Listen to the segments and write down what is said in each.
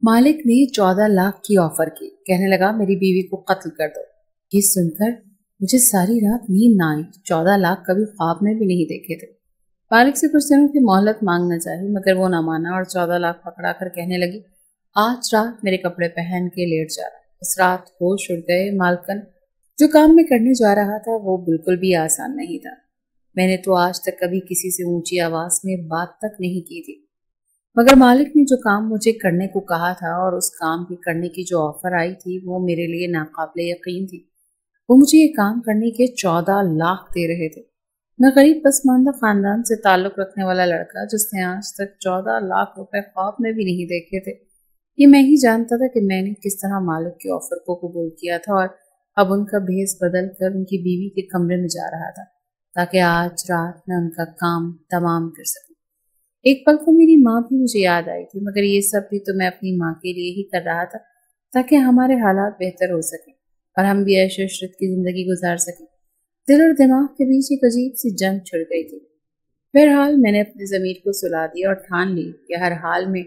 मालिक ने 14 लाख की ऑफर की। कहने लगा मेरी बीवी को कत्ल कर दो। ये सुनकर मुझे सारी रात नींद ना आई। 14 लाख कभी ख्वाब में भी नहीं देखे थे। मालिक से कुछ दिनों की मोहलत मांगना चाही, मगर वो ना माना और 14 लाख पकड़ा कर कहने लगी, आज रात मेरे कपड़े पहन के लेट जाना। उस रात होश उड़ गए। मालकन जो काम मैं करने जा रहा था वो बिल्कुल भी आसान नहीं था। मैंने तो आज तक कभी किसी से ऊंची आवाज में बात तक नहीं की थी, मगर मालिक ने जो काम मुझे करने को कहा था और उस काम के करने की जो ऑफर आई थी वो मेरे लिए नाकाबिले यकीन थी। वो मुझे ये काम करने के 14 लाख दे रहे थे। मैं गरीब पसमानदा खानदान से ताल्लुक रखने वाला लड़का, जिसने आज तक 14 लाख रुपए ख्वाब में भी नहीं देखे थे, ये मैं ही जानता था कि मैंने किस तरह मालिक की ऑफर को कबूल किया था और अब उनका भेस बदल कर उनकी बीवी के कमरे में जा रहा था, ताकि आज रात मैं उनका काम तमाम कर सकूं। एक पल को मेरी माँ भी मुझे याद आई थी, मगर ये सब भी तो मैं अपनी माँ के लिए ही कर रहा था, ताकि हमारे हालात बेहतर हो सके और हम भी ऐश इशरत की जिंदगी गुजार सकें। दिल और दिमाग के बीच एक अजीब सी जंग छिड़ गई थी। बहरहाल मैंने अपनी ज़मीर को सुला दिया और ठान ली कि हर हाल में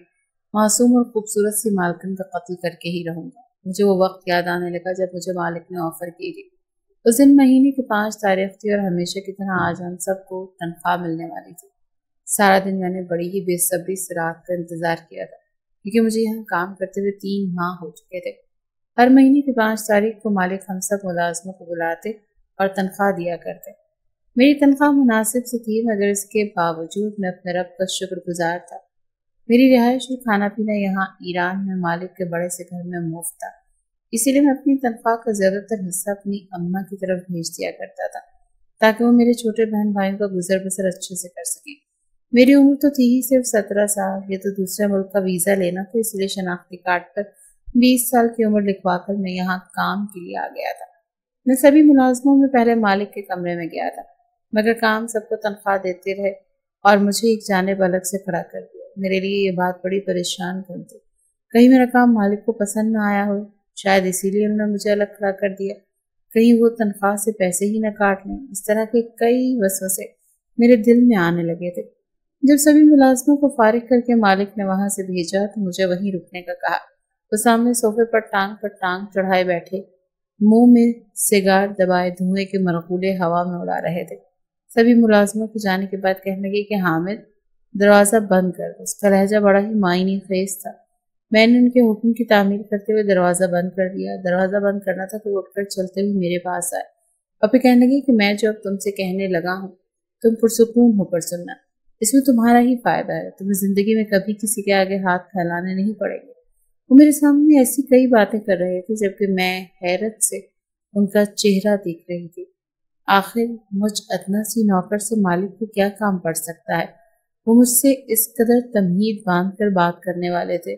मासूम और खूबसूरत सी मालकिन का कत्ल करके ही रहूंगा। मुझे वो वक्त याद आने लगा जब मुझे मालिक ने ऑफर की थी। उस दिन महीने की 5 तारीख थी और हमेशा की तरह आज हम सबको तनख्वाह मिलने वाली थी। सारा दिन मैंने बड़ी ही बेसब्री से रात का इंतजार किया था, क्योंकि मुझे यहाँ काम करते हुए 3 माह हो चुके थे। हर महीने की 5 तारीख को मालिक हम सब मुलाजमों को बुलाते और तनख्वाह दिया करते। मेरी तनख्वाह मुनासिब से थी, मगर इसके बावजूद मैं अपने रब का शुक्रगुजार था। मेरी रिहाइश और खाना पीना यहाँ ईरान में मालिक के बड़े से घर में मुफ्त था, इसीलिए मैं अपनी तनख्वाह का ज्यादातर हिस्सा अपनी अम्मा की तरफ भेज दिया करता था, ताकि वो मेरे छोटे बहन भाइयों का गुजर बसर अच्छे से कर सके। मेरी उम्र तो थी ही सिर्फ 17 साल। ये तो दूसरे मुल्क का वीजा लेना था, इसलिए शनाख्ती कार्ड पर 20 साल की उम्र लिखवा कर मैं यहाँ काम के लिए आ गया था। मैं सभी मुलाजमों में पहले मालिक के कमरे में गया था, मगर काम सबको तनख्वाह देते रहे और मुझे एक जानिब अलग से खड़ा कर दिया। मेरे लिए ये बात बड़ी परेशान कन थी। कहीं मेरा काम मालिक को पसंद ना आया हो, शायद इसीलिए उन्होंने मुझे अलग खड़ा कर दिया। कहीं वो तनख्वाह से पैसे ही न काट लें। इस तरह के कई वसवसे मेरे दिल में आने लगे थे। जब सभी मुलाजमों को फारिग करके मालिक ने वहां से भेजा तो मुझे वहीं रुकने का कहा। वो सामने सोफे पर टांग चढ़ाए बैठे, मुंह में सिगार दबाए धुएं के मरगूले हवा में उड़ा रहे थे। सभी मुलाजमों को जाने के बाद कहने लगे कि हामिद, दरवाज़ा बंद कर दो। उसका लहजा बड़ा ही मायने खेज था। मैंने उनके हुक्म की तामील करते हुए दरवाज़ा बंद कर दिया। दरवाज़ा बंद करना था तो उठकर चलते हुए मेरे पास आए और फिर कहने लगे कि मैं जो अब तुमसे कहने लगा हूँ तुम पुरसुकून होकर सुनना। इसमें तुम्हारा ही फायदा है। तुम्हें जिंदगी में कभी किसी के आगे हाथ फैलाने नहीं पड़ेंगे। वो मेरे सामने ऐसी कई बातें कर रहे थे, जबकि मैं हैरत से उनका चेहरा देख रही थी। आखिर मुझ अदना सी नौकर से मालिक को क्या काम पड़ सकता है। वो मुझसे इस कदर तमहीद बांध कर बात करने वाले थे।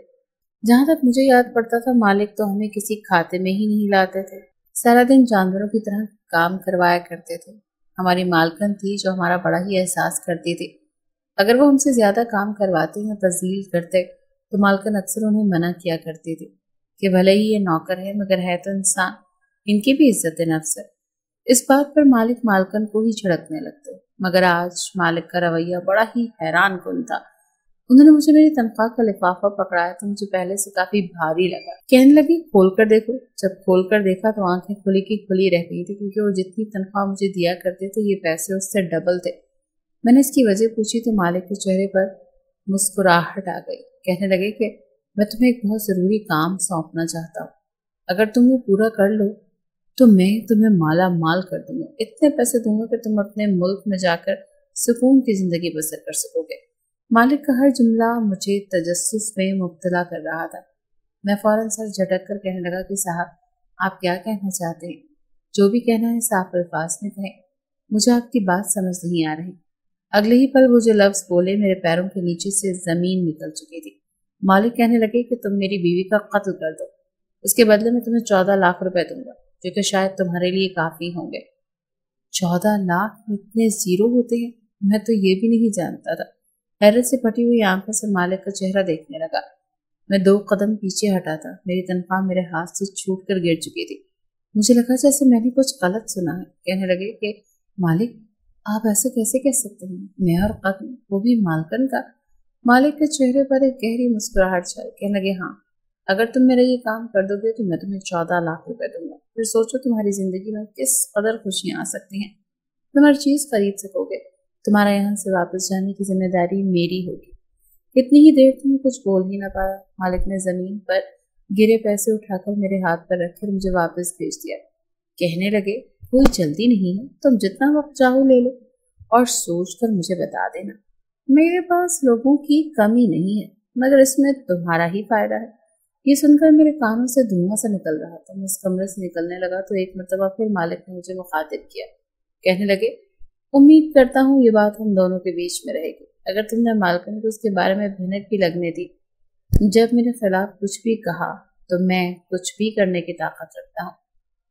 जहां तक मुझे याद पड़ता था, मालिक तो हमें किसी खाते में ही नहीं लाते थे। सारा दिन जानवरों की तरह काम करवाया करते थे। हमारी मालकन थी जो हमारा बड़ा ही एहसास करती थी। अगर वो हमसे ज्यादा काम करवाते या तज़लील करते तो मालकन अक्सर उन्हें मना किया करती थी कि भले ही ये नौकर है, मगर है तो इंसान, इनकी भी इज्जत नफ्स है। इस बात पर मालिक मालकन को ही झड़कने लगते, मगर आज मालिक का रवैया बड़ा ही हैरान कुन था। उन्होंने मुझे मेरी तनख्वाह का लिफाफा पकड़ाया तो मुझे पहले से काफी भारी लगा। कहने लगी खोल कर देखो। जब खोल कर देखा तो आंखें खुली की खुली रह गई थी, क्योंकि वो जितनी तनख्वाह मुझे दिया करते थे ये पैसे उससे डबल थे। मैंने इसकी वजह पूछी तो मालिक के चेहरे पर मुस्कुराहट आ गई। कहने लगे कि मैं तुम्हें एक बहुत जरूरी काम सौंपना चाहता हूँ। अगर तुम वो पूरा कर लो तो मैं तुम्हें माला माल कर दूंगा। इतने पैसे दूंगा कि तुम अपने मुल्क में जाकर सुकून की जिंदगी बसर कर सकोगे। मालिक का हर जुमला मुझे तजस्सुस में मुब्तला कर रहा था। मैं फौरन सर झटक कर कहने लगा कि साहब, आप क्या कहना चाहते हैं? जो भी कहना है साफ अल्फाज में कहें, मुझे आपकी बात समझ नहीं आ रही। अगले ही पल वो जो लफ्ज बोले मेरे पैरों के नीचे से जमीन निकल चुकी थी। मालिक कहने लगे कि तुम मेरी बीवी का कत्ल कर दो, उसके बदले में तुम्हें 14 लाख रुपए दूंगा, जो कि शायद तुम्हारे लिए काफी होंगे। 14 लाख में इतने जीरो होते हैं? मैं तो ये भी नहीं जानता था। हैरत से फटी हुई आंखों से मालिक का चेहरा देखने लगा। मैं 2 कदम पीछे हटा था। मेरी तनख्वाह मेरे हाथ से छूट कर गिर चुकी थी। मुझे लगा जैसे मैंने कुछ गलत सुना है। कहने लगे कि मालिक, आप ऐसे कैसे कह सकते हैं? मैं और कत्ल, वो भी मालकन का। मालिक के चेहरे पर एक गहरी मुस्कुराहट छाई। कहने लगे हाँ, اگر تم میرا یہ کام کر دو گے تو میں تمہیں 14 لاکھ روپے دوں گا، پھر سوچو تمہاری زندگی میں کس قدر خوشیاں آ سکتی ہیں۔ تم ہر چیز خرید سکو گے، تمہارا یہاں سے واپس جانے کی ذمہ داری میری ہوگی۔ اتنی ہی دیر تمہیں کچھ بول ہی نہ پایا، مالک نے زمین پر گرے پیسے اٹھا کر میرے ہاتھ پر رکھ کر مجھے واپس بھیج دیا۔ کہنے لگے، کوئی جلدی نہیں ہے، تم جتنا وقت چاہو لے لو اور سوچ کر مجھے بتا دینا۔ میرے پاس لوگوں کی کمی نہیں ہے، مگر اس میں تمہارا ہی فائدہ ہے۔ یہ سن کر میرے کانوں سے دھواں سا نکل رہا تھا۔ میں اس کمرے سے نکلنے لگا تو ایک مرتبہ پھر مالک نے مجھے مخاطب کیا۔ کہنے لگے، امید کرتا ہوں یہ بات ہم دونوں کے بیچ میں رہے گی۔ اگر تم نے مالکن کو اس کے بارے میں بھنک بھی لگنے دی، جب میرے خلاف کچھ بھی کہا، تو میں کچھ بھی کرنے کی طاقت رکھتا ہوں۔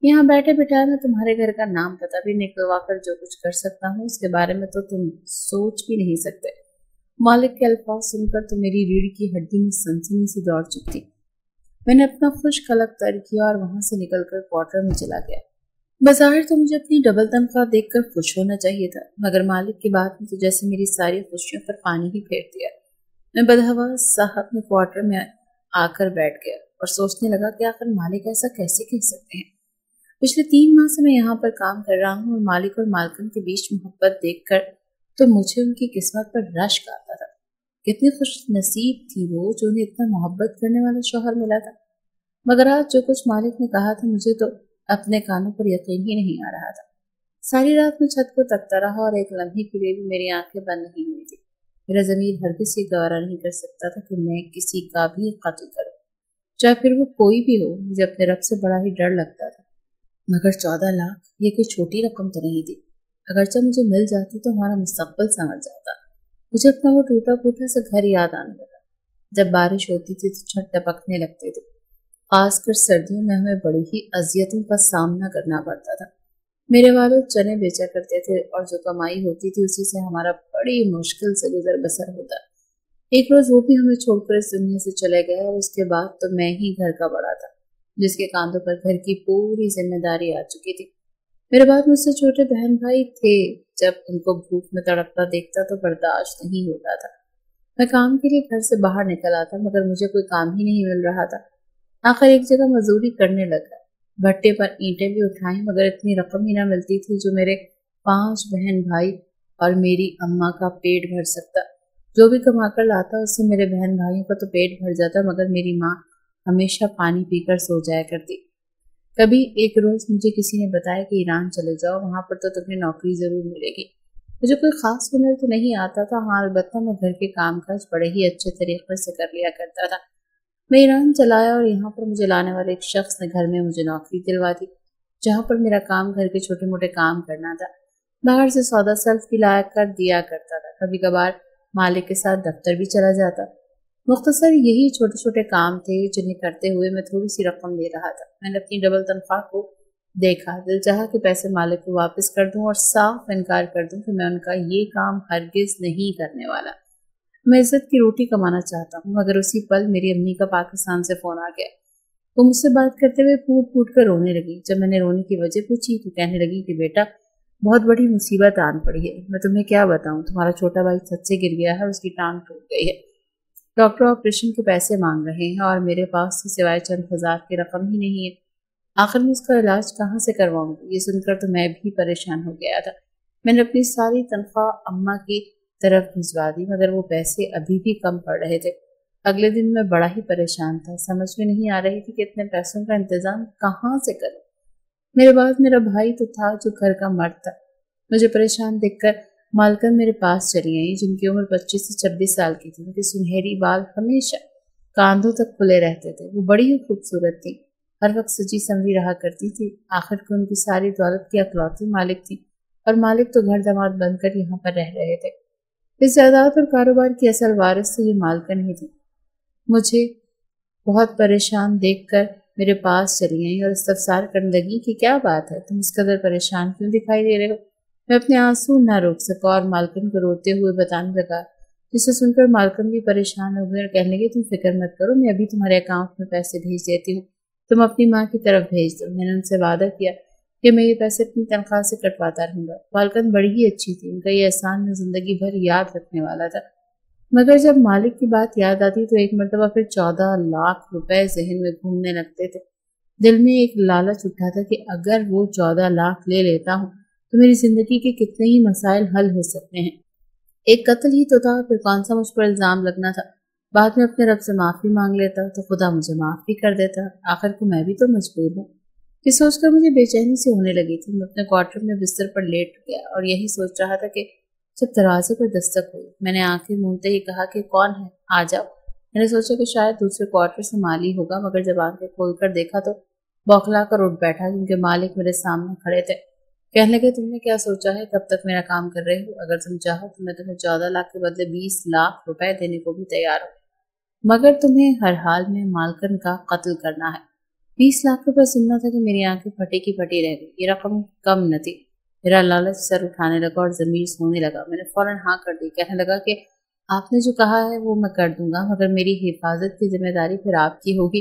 یہاں بیٹھے بٹھائے میں تمہارے گھر کا نام پتہ بھی نکلوا کر جو کچھ کر سکتا ہوں اس کے بارے میں تو تم سوچ بھی نہیں سکتے۔ مالک کے الفاظ سن کر تو میری ریڑھ کی ہڈی میں سنسنی سی دوڑ چکی۔ میں نے اپنا خشک قلب تر کیا اور وہاں سے نکل کر کوارٹر میں چلا گیا۔ بظاہر تو مجھے اپنی ڈبل تنخواہ دیکھ کر خوش ہونا چاہیے تھا، مگر مالک کی بات نے تو جیسے میری ساری خوشیوں پر پانی ہی پھیر دیا۔ میں بدحواس صاحب میں کوارٹر میں آ کر بیٹھ گیا اور سوچنے لگا کہ آخر مالک ایسا کیسے کہہ سکتے ہیں۔ پچھلے 3 ماہ سے میں یہاں پر کام کر رہا ہوں اور مالک اور مالکن کے بیچ محبت دیکھ کر تو مجھے ان کی قسمت پر رشک آتا تھا۔ کتنی خوش نصیب تھی وہ جو انہیں اتنا محبت کرنے والا شوہر ملا تھا۔ مگر آج جو کچھ مالک نے کہا تھا مجھے تو اپنے کانوں پر یقین ہی نہیں آ رہا تھا۔ ساری رات میں چھت کو تکتا رہا اور ایک لمحے کے لیے بھی میری آنکھیں بند نہیں ہوئی تھی۔ میرا ضمیر ہرگز یہ گوارا نہیں کر سکتا تھا کہ میں کسی کا بھی قتل کروں، چاہے پھر وہ کوئی بھی ہو۔ مجھے اپنے رب سے بڑا ہی ڈر لگتا تھا، مگر 14 لاکھ یہ کوئی چھوٹی رقم تو نہیں تھی۔ اگرچہ مجھے مل جاتی تو ہمارا مستقبل سنور جاتا۔ مجھے اپنا وہ ٹوٹا پھوٹا سا گھر یاد آنے لگا۔ جب بارش ہوتی تھی تو چھت ٹپکنے لگتے تھے، خاص کر سردیوں میں ہمیں بڑی ہی اذیتوں کا سامنا کرنا پڑتا تھا۔ میرے والد چنے بیچا کرتے تھے اور جو کمائی ہوتی تھی اسی سے ہمارا بڑی مشکل سے گزر بسر ہوتا۔ ایک روز وہ بھی ہمیں چھوڑ کر اس دنیا سے چلے گئے اور اس کے بعد تو میں ہی گھر کا بڑا تھا، جس کے کاندھوں پر گھر کی پوری ذمہ داری آ چکی تھی۔ میرے بعد مجھ سے چھوٹے بہن بھائی تھے، جب ان کو بھوک میں تڑپتا دیکھتا تو برداشت نہیں ہوتا تھا۔ میں کام کے لیے گھر سے باہر نکل آتا مگر مجھے کوئی کام ہی نہیں مل رہا تھا۔ آخر ایک جگہ مزدوری کرنے لگا، بھٹے پر اینٹیں بھی اٹھائیں مگر اتنی رقم ہی نہ ملتی تھی جو میرے 5 بہن بھائی اور میری اماں کا پیٹ بھر سکتا۔ جو بھی کما کر لاتا اس سے میرے بہن بھائیوں کا تو پیٹ بھر جاتا مگر میری ماں ہمیشہ پانی پی کر سو جایا کرتی۔ کبھی ایک روز مجھے کسی نے بتایا کہ ایران چلے جاؤ، وہاں پر تو تمہیں نوکری ضرور ملے گی۔ مجھے کوئی خاص ہنر تو نہیں آتا تھا، ہاں البتہ میں گھر کے کام کاج بڑے ہی اچھے طریقے سے کر لیا کرتا تھا۔ میں ایران چلا آیا اور یہاں پر مجھے لانے والے ایک شخص نے گھر میں مجھے نوکری دلوا دی، جہاں پر میرا کام گھر کے چھوٹے موٹے کام کرنا تھا۔ باہر سے سودا سلف بھی لایا کر دیا کرتا تھا، کبھی کبھار مالک کے ساتھ دفتر بھی چلا جاتا۔ مختصر یہی چھوٹے چھوٹے کام تھے جنہیں کرتے ہوئے میں تھوڑی سی رقم لے رہا تھا۔ میں نے اپنی ڈبل تنخواہ کو دیکھا، دل چاہا کہ پیسے مالک کو واپس کر دوں اور صاف انکار کر دوں کہ میں ان کا یہ کام ہرگز نہیں کرنے والا۔ میں عزت کی روٹی کمانا چاہتا ہوں، مگر اسی پل میری امی کا پاکستان سے فون آ گیا۔ وہ مجھ سے بات کرتے ہوئے پھوٹ پھوٹ کر رونے لگی۔ جب میں نے رونے کی وجہ پوچھی تو کہنے لگی کہ بیٹا بہت بڑی مصیبت آن پڑی ہے، میں تمہیں کیا بتاؤں، تمہارا چھوٹا بھائی چھت سے گر گیا ہے، اس کی ٹانگ ٹوٹ گئی ہے، ڈاکٹر آپریشن کے پیسے مانگ رہے ہیں اور میرے پاس سے سوائے چند ہزار کی رقم ہی نہیں ہے۔ آخر میں اس کا علاج کہاں سے کرواؤں گی؟ یہ سن کر تو میں بھی پریشان ہو گیا تھا۔ میں نے اپنی ساری تنخواہ اماں کی طرف بھجوا دی مگر وہ پیسے ابھی بھی کم پڑ رہے تھے۔ اگلے دن میں بڑا ہی پریشان تھا، سمجھ میں نہیں آ رہی تھی کہ اتنے پیسوں کا انتظام کہاں سے کروں۔ میرے بعد میرا بھائی تو تھا جو گھر کا مرد تھا۔ مجھے پریشان دیکھ کر مالکن میرے پاس چلی آئی، جن کی عمر 25 سے 26 سال کی تھی۔ ان کے سنہری بال ہمیشہ کاندھوں تک کھلے رہتے تھے، وہ بڑی ہی خوبصورت تھی، ہر وقت سجی سنوری رہا کرتی تھی۔ آخر کو ان کی ساری دولت کی اکلوتی مالک تھی اور مالک تو گھر داماد بن کر یہاں پر رہ رہے تھے۔ اس جائیداد اور کاروبار کی اصل وارث تو یہ مالکن ہی تھی۔ مجھے بہت پریشان دیکھ کر میرے پاس چلی آئیں اور استفسار کرنے لگی کہ کیا بات ہے، تم اس قدر پریشان کیوں دکھائی دے رہے ہو؟ میں اپنے آنسو نہ روک سکا اور مالکن کو روتے ہوئے بتانے لگا، جسے سن کر مالکن بھی پریشان ہو گئی اور کہنے لگی تم فکر مت کرو، میں ابھی تمہارے اکاؤنٹ میں پیسے بھیج دیتی ہوں، تم اپنی ماں کی طرف بھیج دو۔ میں نے ان سے وعدہ کیا کہ میں یہ پیسے اپنی تنخواہ سے کٹواتا رہوں گا۔ مالکن بڑی ہی اچھی تھی، ان کا یہ احسان میں زندگی بھر یاد رکھنے والا تھا۔ मगर जब मालिक की बात याद आती तो एक मरतबा फिर 14 लाख रुपए जहन में घूमने लगते थे। दिल में एक लालच उठा था कि अगर वो 14 लाख ले लेता हूँ तो मेरी जिंदगी के कितने ही मसाइल हल हो सकते हैं। एक कत्ल ही तो था, फिर कौन सा मुझ पर इल्जाम लगना था। बाद में अपने रब से माफी मांग लेता तो खुदा मुझे माफ भी कर देता। आखिर को मैं भी तो मजबूर हूँ। ये सोचकर मुझे बेचैनी से होने लगी थी। मैं अपने क्वार्टर में बिस्तर पर लेट गया और यही सोच रहा था कि जब दरवाजे पर दस्तक हुई, मैंने आंखें मूंदते ही कहा कि कौन है, आ जाओ। मैंने सोचा कि शायद दूसरे क्वार्टर से माली होगा, मगर जब आंखें खोलकर देखा तो बौखला कर उठ बैठा क्योंकि मालिक मेरे सामने खड़े थे। कहने लगे, तुमने क्या सोचा है, कब तक मेरा काम कर रहे हो? अगर तुम चाहो तो मैं तुम्हें 14 लाख के बदले 20 लाख रुपए देने को भी तैयार हूँ, मगर तुम्हें हर हाल में मालकन का कत्ल करना है। 20 लाख रुपए सुनना था कि मेरी आंखें फटी की फटी रह गई। ये रकम कम न थी। मेरा लालच सर उठाने लगा और जमीर सोने लगा। मैंने फौरन हाँ कर दी। कहने लगा कि आपने जो कहा है वो मैं कर दूंगा, मगर मेरी हिफाजत की जिम्मेदारी फिर आपकी होगी।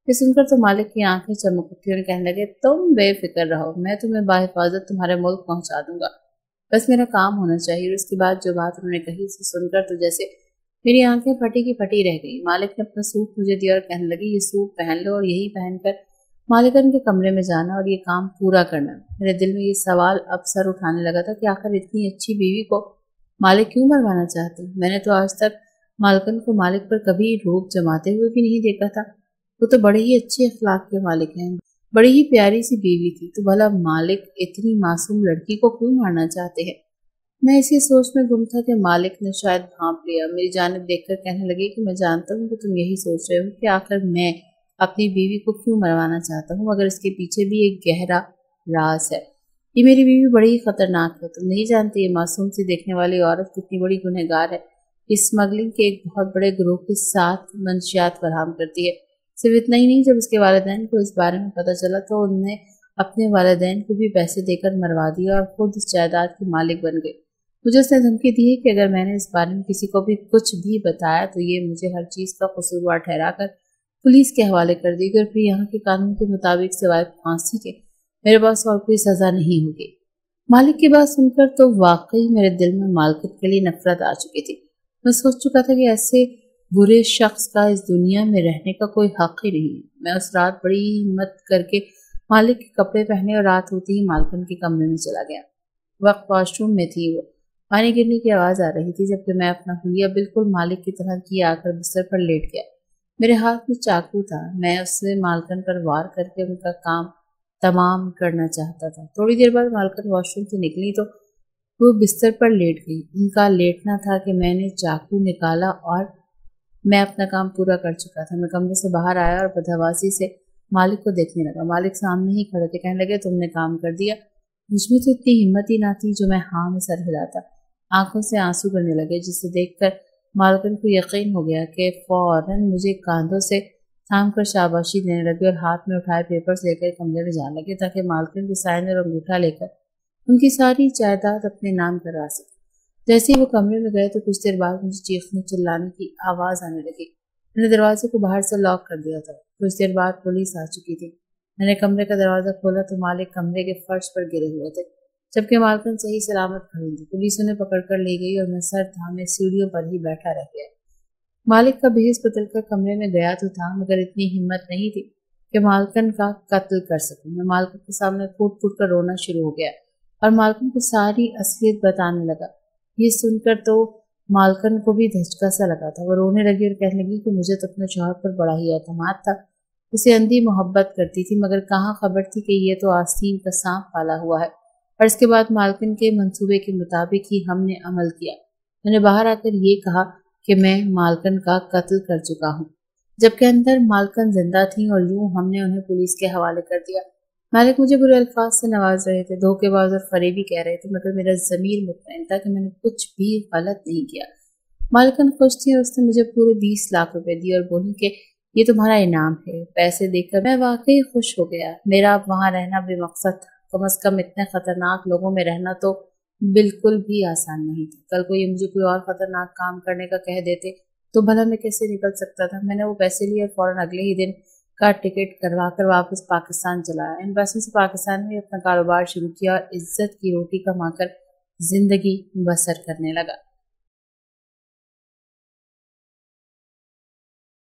ये सुनकर तो मालिक की आंखें चमक उठी और कहने लगे, तुम बेफिक्र रहो, मैं तुम्हें बाहिफाजत तुम्हारे मुल्क पहुंचा दूंगा। बस मेरा काम होना चाहिए। और उसके बाद जो बात उन्होंने कही उसे सुनकर तो जैसे मेरी आंखें फटी की फटी रह गई। मालिक ने अपना सूट मुझे दिया और कहने लगी, ये सूट पहन लो और यही पहनकर मालिकन के कमरे में जाना और ये काम पूरा करना। मेरे दिल में ये सवाल अब सर उठाने लगा था कि आखिर इतनी अच्छी बीवी को मालिक क्यों मरवाना चाहते? मैंने तो आज तक मालकन को मालिक पर कभी रोब जमाते हुए भी नहीं देखा था। वो तो बड़े ही अच्छे अखलाक के मालिक हैं, बड़ी ही प्यारी सी बीवी थी, तो भला मालिक इतनी मासूम लड़की को क्यों मारना चाहते हैं? मैं इसी सोच में गुम था कि मालिक ने शायद भांप लिया। मेरी जानिब देखकर कहने लगे कि मैं जानता हूँ कि तुम यही सोच रहे हो कि आखिर मैं अपनी बीवी को क्यों मरवाना चाहता हूँ, मगर इसके पीछे भी एक गहरा राज है। ये मेरी बीवी बड़ी ही खतरनाक है। तुम नहीं जानते ये मासूम सी देखने वाली औरत कितनी बड़ी गुनहगार है। इस स्मगलिंग के एक बहुत बड़े ग्रोह के साथ मंशियात फराहम करती है। सिर्फ इतना ही नहीं, जब उसके वालिदैन को इस बारे में पता चला तो उनने अपने वालिदैन को भी पैसे देकर मरवा दिया और खुद इस जायदाद के मालिक बन गए। मुझे उसने धमकी दी है कि अगर मैंने इस बारे में किसी को भी कुछ भी बताया तो ये मुझे हर चीज का कसूरवार ठहराकर पुलिस के हवाले कर देगी और फिर यहाँ के कानून के मुताबिक सिवाय फांसी के मेरे पास और कोई सजा नहीं होगी। मालिक की बात सुनकर तो वाकई मेरे दिल में मालिक के लिए नफरत आ चुकी थी। मैं सोच चुका था कि ऐसे बुरे शख्स का इस दुनिया में रहने का कोई हक ही नहीं है। मैं उस रात बड़ी हिम्मत करके मालिक के कपड़े पहने और रात होती ही मालकन के कमरे में चला गया। वक्त वॉशरूम में थी। वो पानी गिरने की आवाज आ रही थी, जबकि मैं अपना हुलिया बिल्कुल मालिक की तरह किए आकर बिस्तर पर लेट गया। मेरे हाथ में चाकू था। मैं उससे मालकन पर वार करके उनका काम तमाम करना चाहता था। थोड़ी देर बाद मालकन वॉशरूम से निकली तो वो बिस्तर पर लेट गई। उनका लेटना था कि मैंने चाकू निकाला और मैं अपना काम पूरा कर चुका था। मैं कमरे से बाहर आया और बदहवासी से मालिक को देखने लगा। मालिक सामने ही खड़े थे। कहने लगे, तुमने काम कर दिया। मुझमें तो इतनी हिम्मत ही ना थी जो मैं हाँ में सर हिलाता। आंखों से आंसू गिरने लगे, जिसे देखकर मालकन को यकीन हो गया कि फौरन मुझे कांधों से थाम कर शाबाशी देने लगे और हाथ में उठाए पेपर्स लेकर कमरे में जाने लगे ताकि मालकन के साइन और अंगूठा लेकर उनकी सारी जायदाद अपने नाम करवा सके। जैसे ही वो कमरे में गए तो कुछ देर बाद मुझे चीखने चिल्लाने की आवाज आने लगी। मैंने दरवाजे को बाहर से लॉक कर दिया था। कुछ देर बाद पुलिस आ चुकी थी। मैंने कमरे का दरवाजा खोला तो मालिक कमरे के फर्श पर गिरे हुए थे, जबकि मालकन सही सलामत खड़ी थी। पुलिस उन्हें पकड़कर ले गई और मैं सर थामे सीढ़ियों पर ही बैठा रह गया। मालिक का भेस बदलकर कमरे में गया तो था, मगर इतनी हिम्मत नहीं थी कि मालकन का कत्ल कर सकूं। मैं मालकन के सामने फूट फूट कर रोना शुरू हो गया और मालकन को सारी असलियत बताने लगा। ये सुनकर तो मालकन को भी धचका सा लगा था। वो रोने लगी और कहने लगी कि मुझे तो अपने शौहर पर बड़ा ही एतमाद था, उसे अंधी मोहब्बत करती थी, मगर कहाँ खबर थी कि ये तो आस्तीन का सांप पाला हुआ है। और इसके बाद मालकन के मंसूबे के मुताबिक ही हमने अमल किया। मैंने बाहर आकर ये कहा कि मैं मालकन का कत्ल कर चुका हूँ, जबकि अंदर मालकन जिंदा थी और यूं हमने उन्हें पुलिस के हवाले कर दिया। मालिक मुझे बुरे अल्फाज से नवाज रहे थे, धोखेबाज और फरेबी कह रहे थे, मगर मेरा ज़मीर मुतमईन था कि मैंने कुछ भी गलत नहीं किया। मालकन खुश थी और उसने मुझे पूरे 20 लाख रुपए दिए और बोली कि ये तुम्हारा इनाम है। पैसे देकर मैं वाकई खुश हो गया। मेरा अब वहाँ रहना बेमकसद था। कम से कम इतने खतरनाक लोगों में रहना तो बिल्कुल भी आसान नहीं था। कल को ये मुझे कोई और खतरनाक काम करने का कह देते तो भला मैं कैसे निकल सकता था। मैंने वो पैसे लिए और फौरन अगले ही दिन का टिकट करवा कर वापस पाकिस्तान चला आया। इन पैसों से पाकिस्तान में अपना कारोबार शुरू किया और इज्जत की रोटी कमाकर जिंदगी बसर करने लगा।